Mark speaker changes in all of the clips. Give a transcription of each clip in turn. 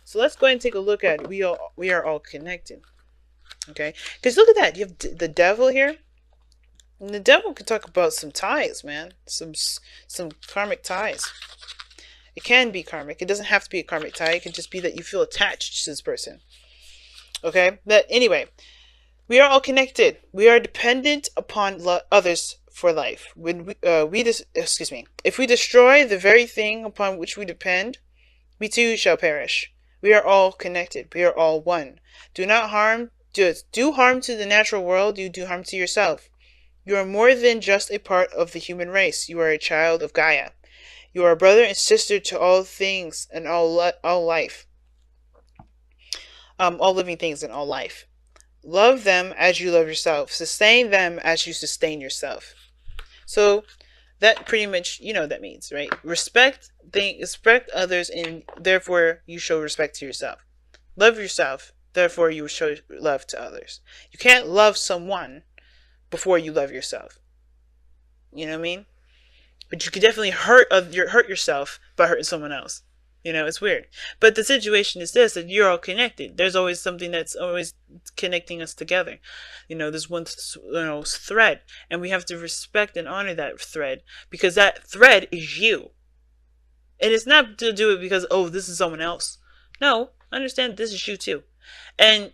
Speaker 1: So let's go ahead and take a look at we are all connected. Okay, because look at that. You have the devil here, and the devil can talk about some ties, man. Some karmic ties. It can be karmic. It doesn't have to be a karmic tie. It can just be that you feel attached to this person. Okay, but anyway, we are all connected. We are dependent upon others for life. When if we destroy the very thing upon which we depend, we too shall perish. We are all connected. We are all one. Do not harm. Do harm to the natural world. You do harm to yourself. You are more than just a part of the human race. You are a child of Gaia. You are a brother and sister to all things and all life. All living things and all life. Love them as you love yourself. Sustain them as you sustain yourself. So that pretty much, you know what that means, right? Respect others, and therefore you show respect to yourself. Love yourself, therefore you show love to others. You can't love someone before you love yourself. You know what I mean? But you can definitely hurt yourself by hurting someone else. You know, it's weird. But the situation is this, that you're all connected. There's always something that's always connecting us together. You know, there's one thread. And we have to respect and honor that thread. Because that thread is you. And it's not to do it because, oh, this is someone else. No, understand this is you too. And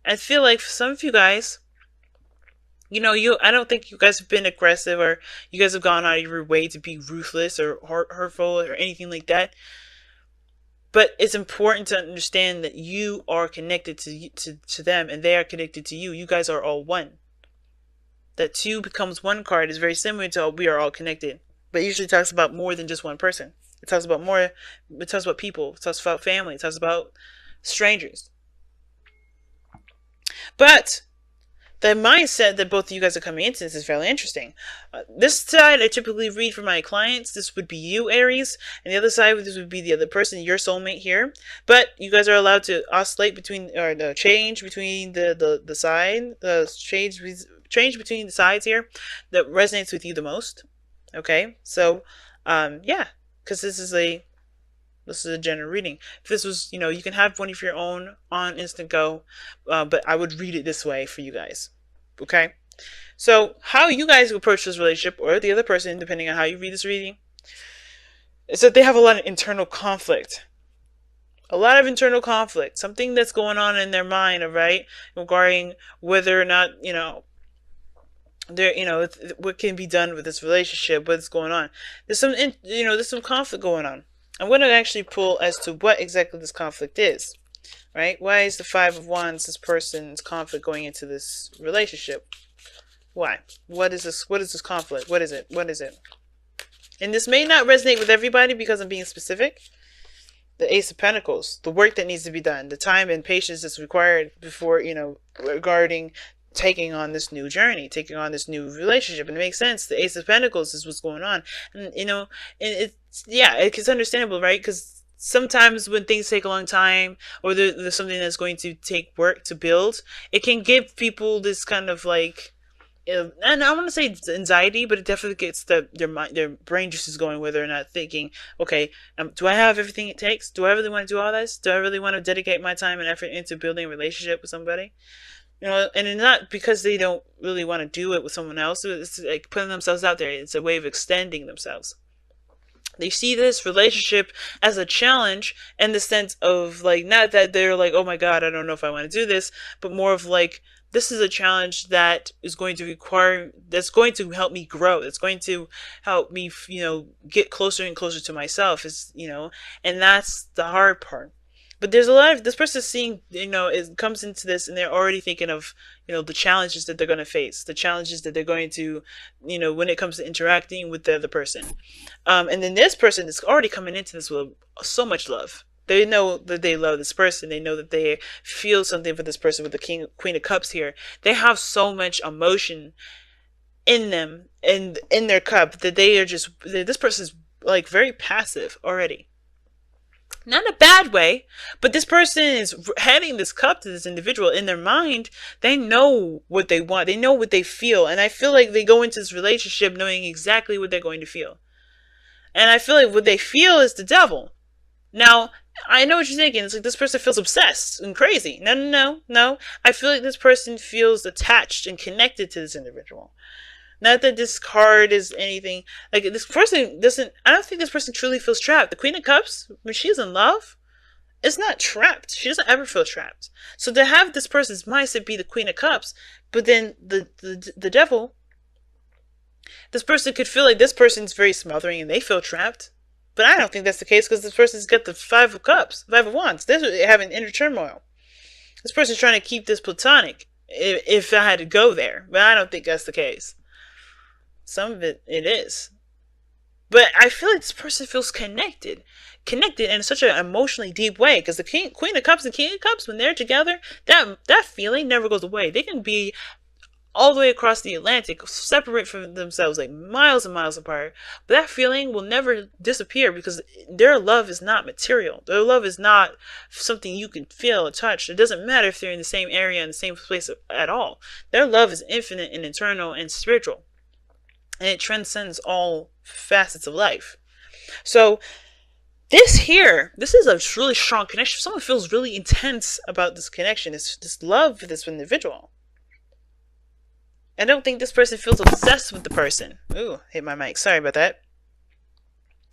Speaker 1: I feel like for some of you guys, I don't think you guys have been aggressive or you guys have gone out of your way to be ruthless or hurtful or anything like that. But it's important to understand that you are connected to them and they are connected to you. You guys are all one. That two becomes one card is very similar to we are all connected. But it usually talks about more than just one person. It talks about more. It talks about people. It talks about family. It talks about strangers. But the mindset that both of you guys are coming into this is fairly interesting. This side I typically read for my clients. This would be you, Aries. And the other side, this would be the other person, your soulmate here. But you guys are allowed to oscillate between, or change between the side, change between the sides here that resonates with you the most. Okay? So, yeah. Because this is a general reading. If this was, you can have one of your own on instant go, but I would read it this way for you guys. Okay? So, how you guys approach this relationship, or the other person, depending on how you read this reading, is that they have a lot of internal conflict. A lot of internal conflict. Something that's going on in their mind, right? Regarding whether or not, what can be done with this relationship, what's going on. There's some conflict going on. I'm going to actually pull as to what exactly this conflict is, right? Why is the Five of Wands this person's conflict going into this relationship? Why? What is this conflict? What is it? And this may not resonate with everybody because I'm being specific. The Ace of Pentacles, the work that needs to be done, the time and patience that's required before, regarding taking on this new journey, taking on this new relationship. And it makes sense. The Ace of Pentacles is what's going on. And, it's understandable, right? Because sometimes when things take a long time, or there's something that's going to take work to build, it can give people this kind of like, and I want to say anxiety, but it definitely gets their brain juices going, where they're not thinking, okay, do I have everything it takes? Do I really want to do all this? Do I really want to dedicate my time and effort into building a relationship with somebody? And it's not because they don't really want to do it with someone else. It's like putting themselves out there. It's a way of extending themselves. They see this relationship as a challenge in the sense of like, not that they're like, oh my God, I don't know if I want to do this, but more of like, this is a challenge that is going to that's going to help me grow. It's going to help me, get closer and closer to myself, and that's the hard part. But there's a lot of, this person seeing, it comes into this and they're already thinking of, the challenges that they're going to face, the challenges that they're going to, when it comes to interacting with the other person. And then this person is already coming into this with so much love. They know that they love this person. They know that they feel something for this person with the Queen of Cups here. They have so much emotion in them and in their cup that this person is like very passive already. Not in a bad way, but this person is handing this cup to this individual. In their mind, they know what they want. They know what they feel. And I feel like they go into this relationship knowing exactly what they're going to feel. And I feel like what they feel is the devil. Now, I know what you're thinking. It's like this person feels obsessed and crazy. No, no, no, no. I feel like this person feels attached and connected to this individual. Not that this card is anything. Like, this person doesn't. I don't think this person truly feels trapped. The Queen of Cups, when she's in love, is not trapped. She doesn't ever feel trapped. So to have this person's mindset be the Queen of Cups, but then the devil, this person could feel like this person's very smothering and they feel trapped. But I don't think that's the case, because this person's got the Five of Cups, Five of Wands. They're having inner turmoil. This person's trying to keep this platonic, if I had to go there. But I don't think that's the case. Some of it is. But I feel like this person feels connected in such an emotionally deep way. Because the Queen of Cups and King of Cups, when they're together, that feeling never goes away. They can be all the way across the Atlantic, separate from themselves, like miles and miles apart. But that feeling will never disappear, because their love is not material. Their love is not something you can feel or touch. It doesn't matter if they're in the same area, in the same place at all. Their love is infinite and eternal and spiritual. And it transcends all facets of life. So this is a really strong connection. Someone feels really intense about this connection, this love for this individual. I don't think this person feels obsessed with the person. Ooh, hit my mic. Sorry about that.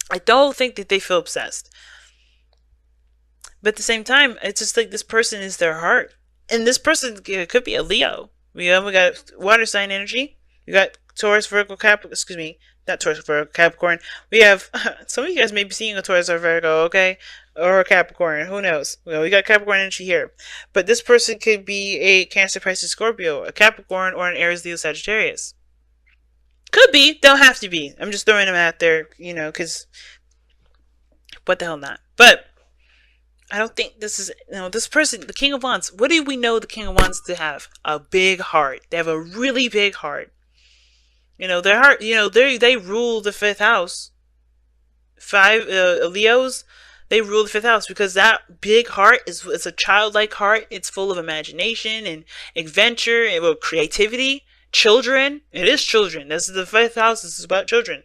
Speaker 1: I don't think that they feel obsessed. But at the same time, it's just like this person is their heart. And this person could be a Leo. We got water sign energy. We got Taurus, Virgo, not Taurus, Virgo, Capricorn. We have, some of you guys may be seeing a Taurus or Virgo, okay? Or a Capricorn, who knows? Well, we got Capricorn energy here. But this person could be a Cancer, Pisces, Scorpio, a Capricorn, or an Aries, Leo, Sagittarius. Could be, don't have to be. I'm just throwing them out there, because what the hell not? But I don't think this is, this person, the King of Wands, what do we know the King of Wands to have? A big heart. They have a really big heart. Their heart, they rule the fifth house. Leos, they rule the fifth house, because that big heart it's a childlike heart. It's full of imagination and adventure and creativity. Children. It is children. This is the fifth house. This is about children.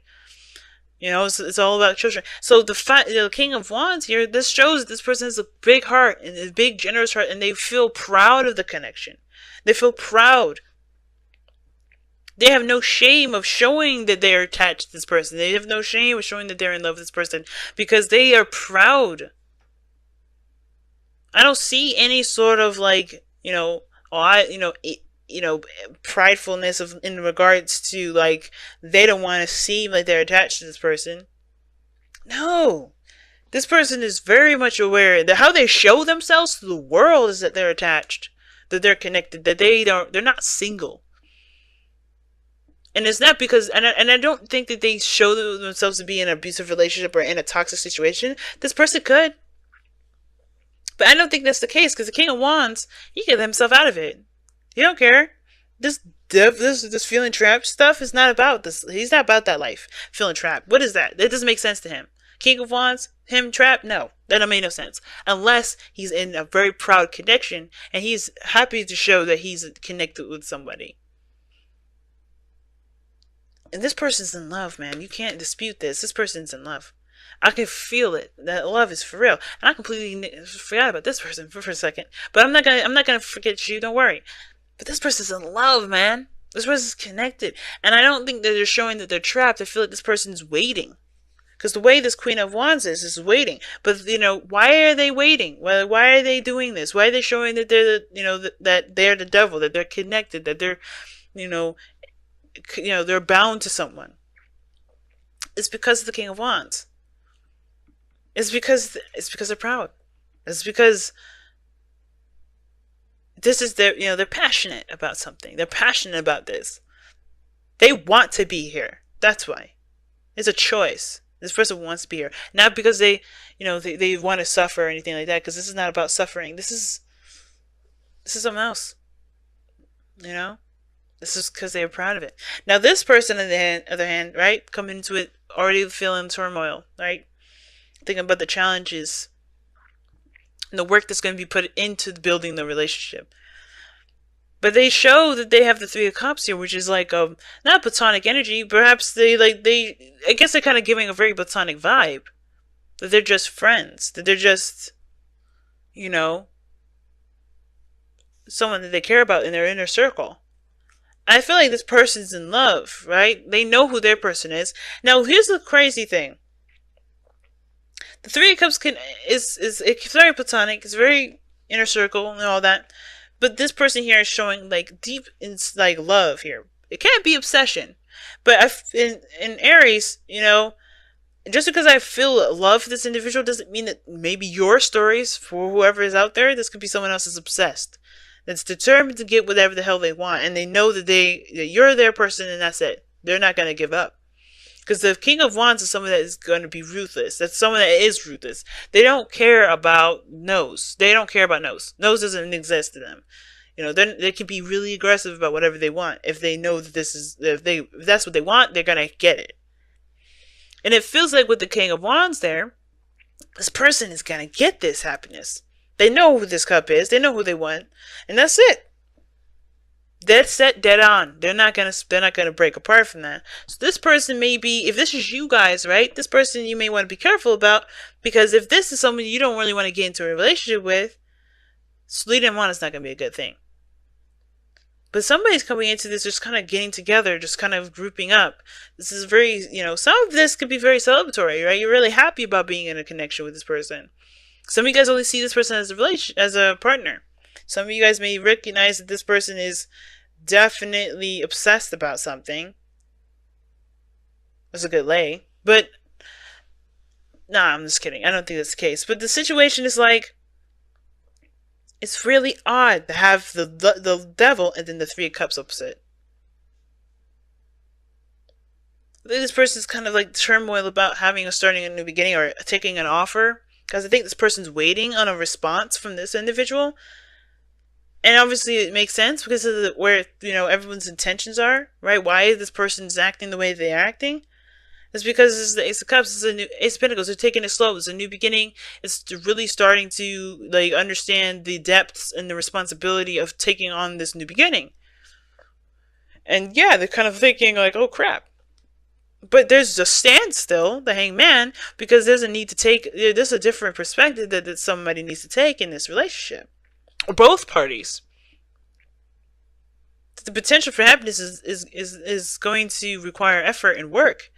Speaker 1: It's all about children. So the King of Wands here, this shows that this person has a big heart and a big generous heart, and they feel proud of the connection. They feel proud. They have no shame of showing that they are attached to this person. They have no shame of showing that they're in love with this person, because they are proud. I don't see any sort of pridefulness in regards to they don't want to seem like they're attached to this person. No. This person is very much aware that how they show themselves to the world is that they're attached, that they're connected, that they're not single. And it's not because, and I don't think that they show themselves to be in an abusive relationship or in a toxic situation. This person could. But I don't think that's the case, because the King of Wands, he get himself out of it. He don't care. This feeling trapped stuff is not about this. He's not about that life. Feeling trapped. What is that? That doesn't make sense to him. King of Wands, him trapped? No. That don't make no sense. Unless he's in a very proud connection and he's happy to show that he's connected with somebody. And this person's in love, man. You can't dispute this. This person's in love. I can feel it. That love is for real. And I completely forgot about this person for a second. But I'm not gonna forget you. Don't worry. But this person's in love, man. This person's connected. And I don't think that they're showing that they're trapped. I feel like this person's waiting. Because the way this Queen of Wands is waiting. But why are they waiting? Why are they doing this? Why are they showing that they're that they're the devil, that they're connected, that they're they're bound to someone? It's because of the King of Wands. It's because they're proud. It's because this is they're passionate about something. They're passionate about this. They want to be here. That's why. It's a choice. This person wants to be here. Not because they want to suffer or anything like that, because this is not about suffering. This is something else. This is because they are proud of it. Now, this person, on the other hand, right, coming into it already feeling turmoil, right? Thinking about the challenges and the work that's going to be put into building the relationship. But they show that they have the Three of Cups here, which is not platonic energy. Perhaps I guess they're kind of giving a very platonic vibe. That they're just friends. That they're just you know, someone that they care about in their inner circle. I feel like this person's in love, right? They know who their person is. Now, here's the crazy thing. The Three of Cups it's very platonic, it's very inner circle and all that. But this person here is showing like deep like love here. It can't be obsession. But in Aries, just because I feel love for this individual doesn't mean that maybe your stories for whoever is out there, this could be someone else that's obsessed, that's determined to get whatever the hell they want, and they know that you're their person, and that's it. They're not going to give up. Because the King of Wands is someone that is going to be ruthless. That's someone that is ruthless. They don't care about no's. They don't care about no's. No's doesn't exist to them. They can be really aggressive about whatever they want if they know that if that's what they want, they're gonna get it. And it feels like with the King of Wands there, this person is gonna get this happiness. They know who this cup is. They know who they want, and that's it. Dead set, dead on. They're not gonna break apart from that. So this person may be, if this is you guys, right? This person you may want to be careful about, because if this is someone you don't really want to get into a relationship with, leading them on is not gonna be a good thing. But somebody's coming into this just kind of getting together, just kind of grouping up. This is very, some of this could be very celebratory, right? You're really happy about being in a connection with this person. Some of you guys only see this person as a partner. Some of you guys may recognize that this person is definitely obsessed about something. That's a good lay. But, nah, I'm just kidding. I don't think that's the case. But the situation is like, it's really odd to have the devil and then the Three of Cups opposite. This person's kind of like turmoil about starting a new beginning or taking an offer. Because I think this person's waiting on a response from this individual. And obviously it makes sense because of where, everyone's intentions are, right? Why this person's acting the way they're acting. It's because it's the Ace of Cups, it's a new Ace of Pentacles. They're taking it slow. It's a new beginning. It's really starting to understand the depths and the responsibility of taking on this new beginning. And yeah, they're kind of thinking like, oh crap. But there's a standstill, the Hangman, because there's a different perspective that somebody needs to take in this relationship. Or both parties. The potential for happiness is going to require effort and work.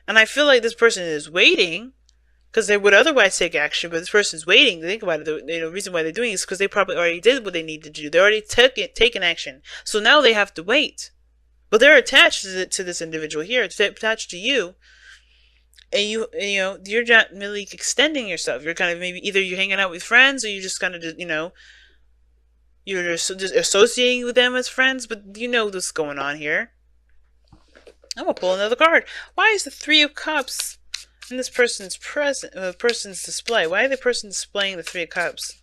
Speaker 1: And I feel like this person is waiting because they would otherwise take action, but this person's waiting. Think about it. The reason why they're doing it is because they probably already did what they need to do. They already taken action. So now they have to wait. But they're attached to this individual here. It's attached to you. And you're not really extending yourself. You're kind of maybe either you're hanging out with friends or you just kind of you're just associating with them as friends, but you know what's going on here. I'm gonna pull another card. Why is the Three of Cups in this person's person's display? Why are the person displaying the Three of Cups?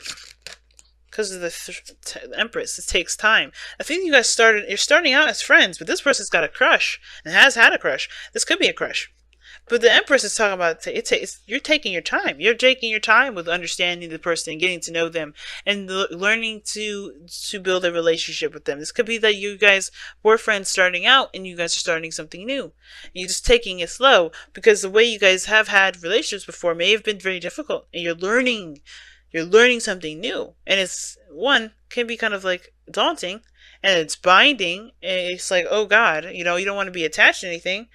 Speaker 1: Because of the Empress. It takes time. I think you guys you're starting out as friends, but this person's got a crush and has had a crush. This could be a crush. But the Empress is talking about you're taking your time. You're taking your time with understanding the person and getting to know them and learning to build a relationship with them. This could be that you guys were friends starting out and you guys are starting something new. And you're just taking it slow because the way you guys have had relationships before may have been very difficult, and you're learning something new. And can be kind of like daunting, and it's binding, and it's like, oh God, you don't want to be attached to anything.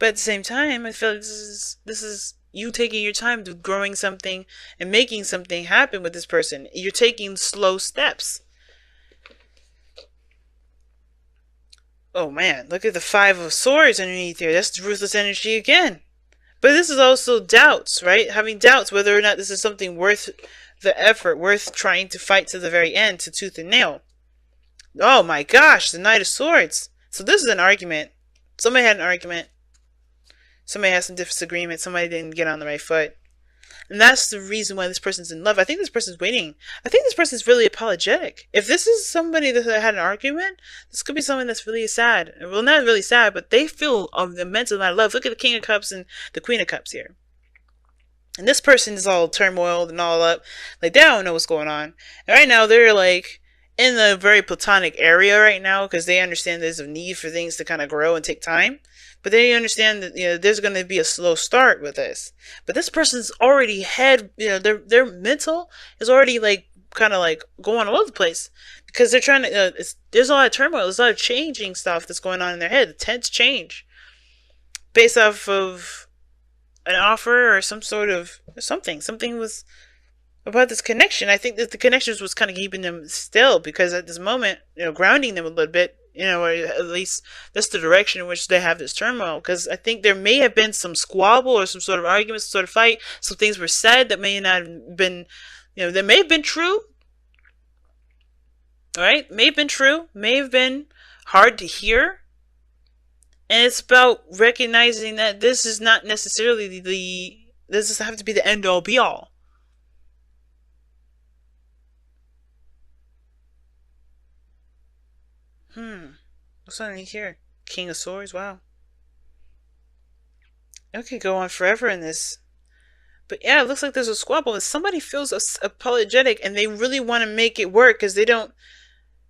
Speaker 1: But at the same time, I feel like this is you taking your time to growing something and making something happen with this person. You're taking slow steps. Oh man, look at the Five of Swords underneath here. That's the ruthless energy again. But this is also doubts, right? Having doubts whether or not this is something worth the effort, worth trying to fight to the very end, to tooth and nail. Oh my gosh, the Knight of Swords. So this is an argument. Somebody had an argument. Somebody has some disagreement. Somebody didn't get on the right foot. And that's the reason why this person's in love. I think this person's waiting. I think this person's really apologetic. If this is somebody that had an argument, this could be someone that's really sad. Well, not really sad, but they feel an immense amount of love. Look at the King of Cups and the Queen of Cups here. And this person is all turmoiled and all up. Like, they don't know what's going on. And right now, they're like in a very platonic area right now because they understand there's a need for things to kind of grow and take time. But then you understand that, there's going to be a slow start with this. But this person's already had, their mental is already like kind of like going all over the place because they're trying to. There's a lot of turmoil. There's a lot of changing stuff that's going on in their head. Tense change based off of an offer or some sort of something. Something was about this connection. I think that the connections was kind of keeping them still because at this moment, grounding them a little bit, or at least that's the direction in which they have this turmoil. Because I think there may have been some squabble or some sort of argument, some sort of fight. Some things were said that may not have been, that may have been true. All right, may have been true, may have been hard to hear. And it's about recognizing that this is not necessarily this doesn't have to be the end all be all. What's underneath here? King of Swords, wow. It could go on forever in this. But yeah, it looks like there's a squabble and somebody feels apologetic and they really want to make it work because they don't.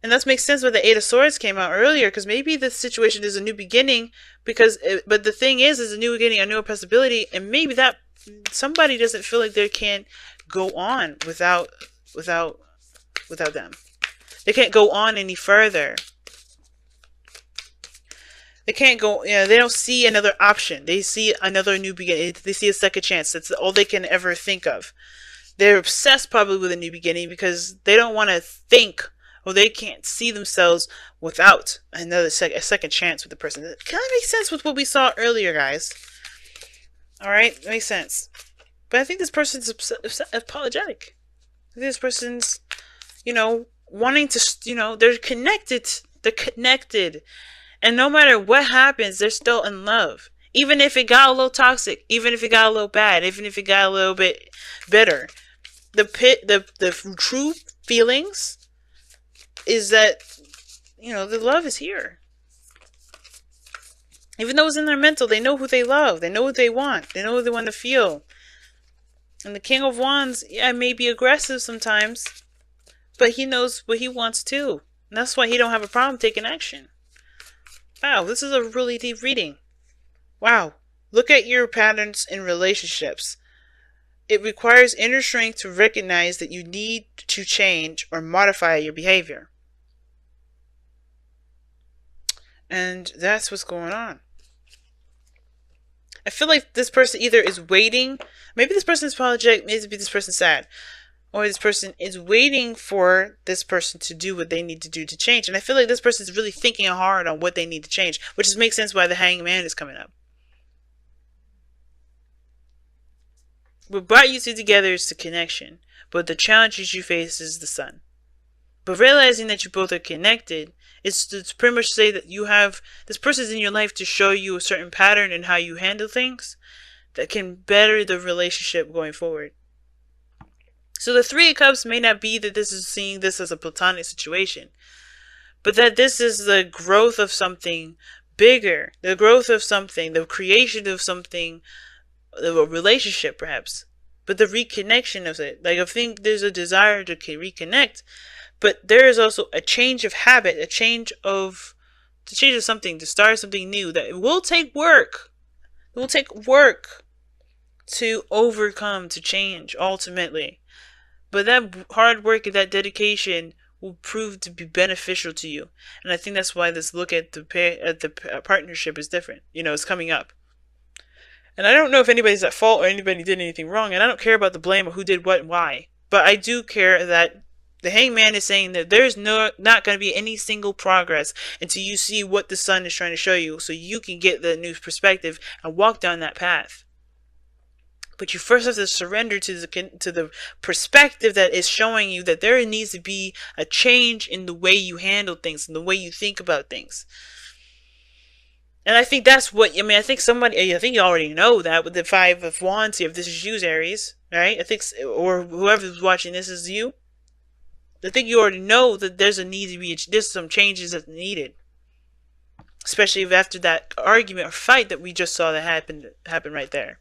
Speaker 1: And that makes sense when the Eight of Swords came out earlier, because maybe this situation is a new beginning. But the thing is a new beginning, a new possibility, and maybe that somebody doesn't feel like they can go on without them. They can't go on any further. They can't go. They don't see another option. They see another new beginning. They see a second chance. That's all they can ever think of. They're obsessed probably with a new beginning because they don't want to think. Well, they can't see themselves without a second chance with the person. That kind of makes sense with what we saw earlier, guys. All right, it makes sense. But I think this person's apologetic. I think this person's, wanting to, they're connected. They're connected. And no matter what happens, they're still in love. Even if it got a little toxic, even if it got a little bad, even if it got a little bit bitter. The true feelings is that, the love is here. Even though it's in their mental, they know who they love. They know what they want. They know what they want to feel. And the King of Wands, may be aggressive sometimes, but he knows what he wants too. And that's why he don't have a problem taking action. Wow, this is a really deep reading. Wow. Look at your patterns in relationships. It requires inner strength to recognize that you need to change or modify your behavior. And that's what's going on. I feel like this person either is waiting. Maybe this person is apologetic. Maybe this person is sad. Or this person is waiting for this person to do what they need to do to change. And I feel like this person is really thinking hard on what they need to change. Which just makes sense why the Hanged Man is coming up. What brought you two together is the connection. But the challenges you face is the sun. But realizing that you both are connected, it's to pretty much say that you have this person's in your life to show you a certain pattern in how you handle things that can better the relationship going forward. So the Three of Cups may not be that this is seeing this as a platonic situation, but that this is the growth of something bigger, the growth of something, the creation of something, a relationship perhaps, but the reconnection of it. Like I think there's a desire to reconnect, but there is also a change of habit, a change of something, to start something new that it will take work. It will take work to overcome, to change ultimately. But that hard work and that dedication will prove to be beneficial to you. And I think that's why this look at the partnership is different. It's coming up. And I don't know if anybody's at fault or anybody did anything wrong. And I don't care about the blame or who did what and why. But I do care that the Hanged Man is saying that there's not going to be any single progress until you see what the sun is trying to show you, so you can get the new perspective and walk down that path. But you first have to surrender to the perspective that is showing you that there needs to be a change in the way you handle things and the way you think about things. And I think that's what, I think you already know that with the Five of Wands here, if this is you, Aries, right? Or whoever's watching this is you. I think you already know that there's some changes that's needed. Especially if after that argument or fight that we just saw that happen right there.